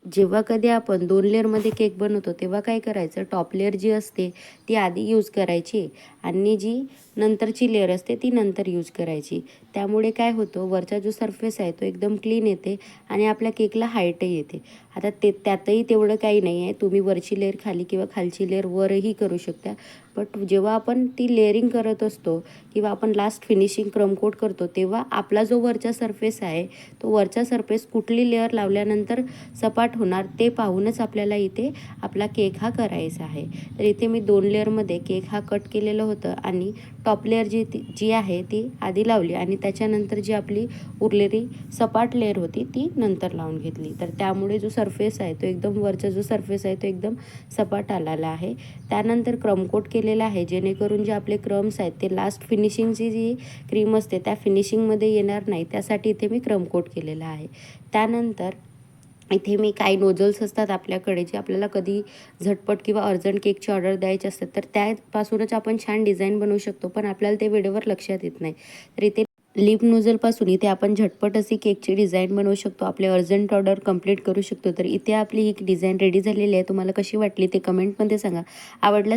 जेव्हा कधी आपण 2 लेअरमध्ये केक बनवतो तेव्हा काय करायचं, टॉप लेअर जी असते ती आधी यूज करायची आणि जी नंतरची लेअर असते ती नंतर यूज करायची. त्यामुळे काय होतं, वरचा जो सरफेस आहे तो एकदम क्लीन येते आणि आपल्या केकला हाईटही येते. आता त्यातही तेवढं काही नाही आहे, तुम्ही वरची लेअर खाली किंवा खालची लेअर वरही करू शकता. बट जेव्हा आपण ती लेअरिंग करत असतो किंवा आपण लास्ट फिनिशिंग क्रम कोट करतो तेव्हा आपला जो वरचा सरफेस आहे तो वरचा सरफेस कुठली लेअर लावल्यानंतर सपाट होणार ते पाहूनच आपल्याला इथे आपला केक हा करायचा आहे. तर इथे मी 2 लेअरमध्ये केक हा कट केलेलं होतं आणि टॉप लेअर जी आहे ती आधी लावली आणि त्याच्यानंतर जी आपली उरलेली सपाट लेअर होती ती नंतर लावून घेतली. तर त्यामुळे जो सरफेस आहे तो एकदम वरचा जो सरफेस आहे तो एकदम सपाट आलेला आहे. त्यानंतर क्रमकोट केलेला आहे जेणेकरून जे आपले क्रम्स आहेत ते लास्ट फिनिशिंगची जी क्रीम असते त्या फिनिशिंगमध्ये येणार नाही, त्यासाठी इथे मी क्रमकोट केलेला आहे. त्यानंतर इथे मी काही नोझल्स असतात आपल्याकडे जे आपल्याला कधी झटपट किंवा अर्जंट केकची ऑर्डर द्यायची असतात, तर त्यापासूनच आपण छान डिझाईन बनवू शकतो, पण आपल्याला ते वेळेवर लक्षात येत नाही. तर इथे लिप नोझलपासून इथे आपण झटपट अशी केकची डिझाईन बनवू शकतो, आपले अर्जंट ऑर्डर कंप्लीट करू शकतो. तर इथे आपली ही डिझाईन रेडी झालेली आहे. तुम्हाला कशी वाटली ते कमेंटमध्ये सांगा. आवडल्यास